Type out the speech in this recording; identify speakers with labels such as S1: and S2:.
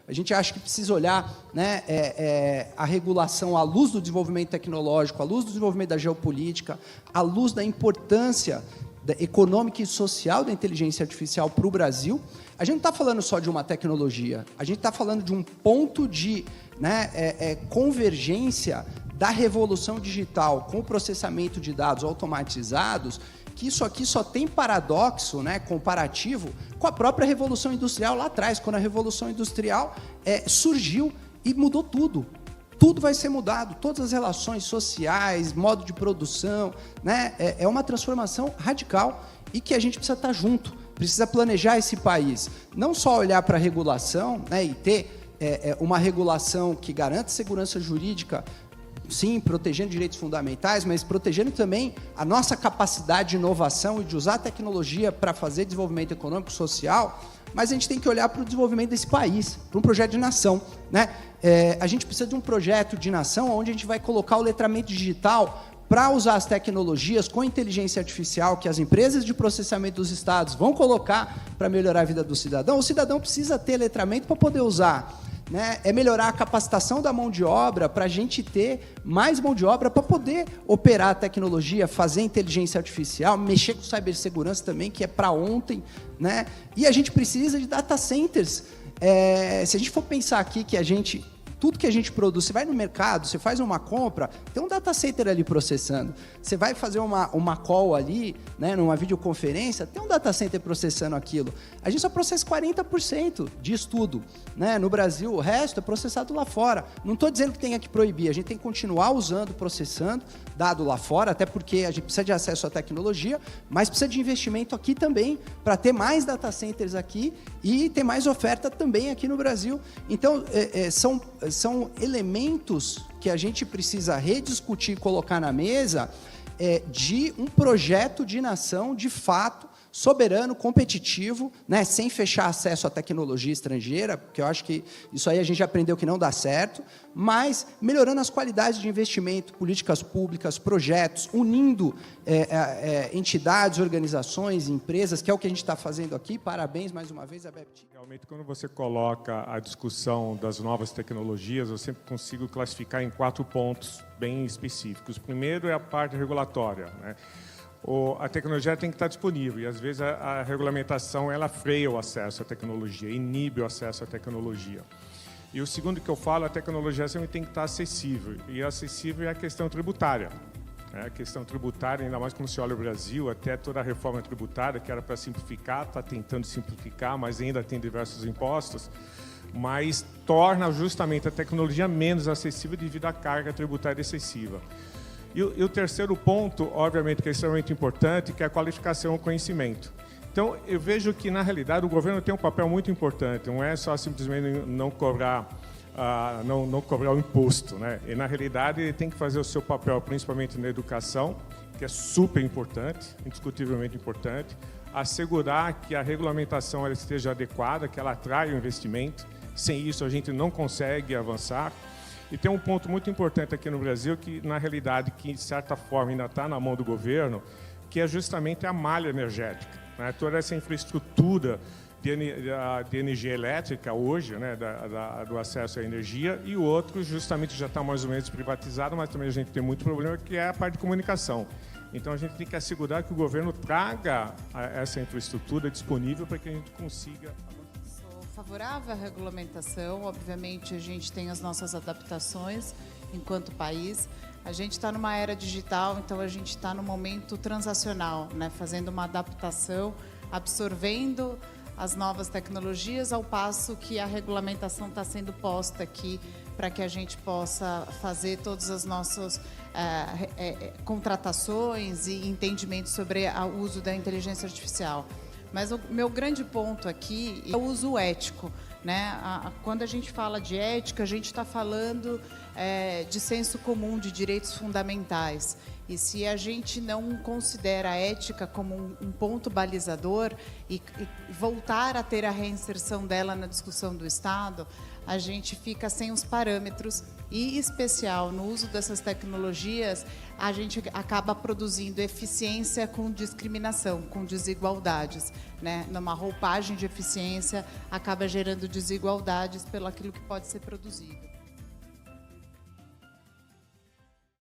S1: A gente acha que precisa olhar, né, a regulação à luz do desenvolvimento tecnológico, à luz do desenvolvimento da geopolítica, à luz da importância econômica e social da inteligência artificial para o Brasil. A gente não está falando só de uma tecnologia, a gente está falando de um ponto de, né, convergência da revolução digital com o processamento de dados automatizados, que isso aqui só tem paradoxo, né, comparativo com a própria Revolução Industrial lá atrás, quando a Revolução Industrial surgiu e mudou tudo. Tudo vai ser mudado, todas as relações sociais, modo de produção, né, é uma transformação radical e que a gente precisa estar junto, precisa planejar esse país. Não só olhar para a regulação, né, e ter uma regulação que garanta segurança jurídica, sim, protegendo direitos fundamentais, mas protegendo também a nossa capacidade de inovação e de usar a tecnologia para fazer desenvolvimento econômico e social, mas a gente tem que olhar para o desenvolvimento desse país, para um projeto de nação, né? A gente precisa de um projeto de nação onde a gente vai colocar o letramento digital para usar as tecnologias com inteligência artificial que as empresas de processamento dos estados vão colocar para melhorar a vida do cidadão. O cidadão precisa ter letramento para poder usar. Né, melhorar a capacitação da mão de obra para a gente ter mais mão de obra para poder operar a tecnologia, fazer inteligência artificial, mexer com cibersegurança também, que é para ontem. Né? E a gente precisa de data centers. Se a gente for pensar aqui que tudo que a gente produz, você vai no mercado, você faz uma compra, tem um data center ali processando. Você vai fazer uma call ali, né, numa videoconferência, tem um data center processando aquilo. A gente só processa 40% disso tudo. Né? No Brasil, o resto é processado lá fora. Não estou dizendo que tenha que proibir, a gente tem que continuar usando, processando, dado lá fora, até porque a gente precisa de acesso à tecnologia, mas precisa de investimento aqui também, para ter mais data centers aqui e ter mais oferta também aqui no Brasil. Então, são elementos que a gente precisa rediscutir e colocar na mesa de um projeto de nação, de fato, soberano, competitivo, né, sem fechar acesso à tecnologia estrangeira, porque eu acho que isso aí a gente já aprendeu que não dá certo, mas melhorando as qualidades de investimento, políticas públicas, projetos, unindo entidades, organizações, empresas, que é o que a gente está fazendo aqui. Parabéns mais uma vez, Abebti.
S2: Realmente, quando você coloca a discussão das novas tecnologias, eu sempre consigo classificar em 4 pontos bem específicos. O primeiro é a parte regulatória, né? A tecnologia tem que estar disponível e, às vezes, a regulamentação ela freia o acesso à tecnologia, inibe o acesso à tecnologia. E o segundo que eu falo, a tecnologia sempre tem que estar acessível. E acessível é a questão tributária. A questão tributária, ainda mais quando se olha o Brasil, até toda a reforma tributária, que era para simplificar, está tentando simplificar, mas ainda tem diversos impostos, mas torna justamente a tecnologia menos acessível devido à carga tributária excessiva. E o terceiro ponto, obviamente, que é extremamente importante, que é a qualificação e o conhecimento. Então, eu vejo que, na realidade, o governo tem um papel muito importante, não é só simplesmente não cobrar o imposto, né? E, na realidade, ele tem que fazer o seu papel, principalmente na educação, que é super importante, indiscutivelmente importante, assegurar que a regulamentação ela esteja adequada, que ela atraia o investimento. Sem isso, a gente não consegue avançar. E tem um ponto muito importante aqui no Brasil, que, na realidade, que, de certa forma, ainda está na mão do governo, que é justamente a malha energética. Né? Toda essa infraestrutura de energia elétrica hoje, né, do acesso à energia, e o outro justamente já está mais ou menos privatizado, mas também a gente tem muito problema, que é a parte de comunicação. Então, a gente tem que assegurar que o governo traga essa infraestrutura disponível para que a gente consiga...
S3: Favorável à regulamentação, obviamente a gente tem as nossas adaptações enquanto país. A gente está numa era digital, então a gente está no momento transacional, né? Fazendo uma adaptação, absorvendo as novas tecnologias, ao passo que a regulamentação está sendo posta aqui para que a gente possa fazer todas as nossas contratações e entendimentos sobre o uso da inteligência artificial. Mas o meu grande ponto aqui é o uso ético. Né? Quando a gente fala de ética, a gente está falando de senso comum, de direitos fundamentais. E se a gente não considera a ética como um ponto balizador e voltar a ter a reinserção dela na discussão do Estado, a gente fica sem os parâmetros e, em especial, no uso dessas tecnologias, a gente acaba produzindo eficiência com discriminação, com desigualdades, né? Numa roupagem de eficiência, acaba gerando desigualdades pelo aquilo que pode ser produzido.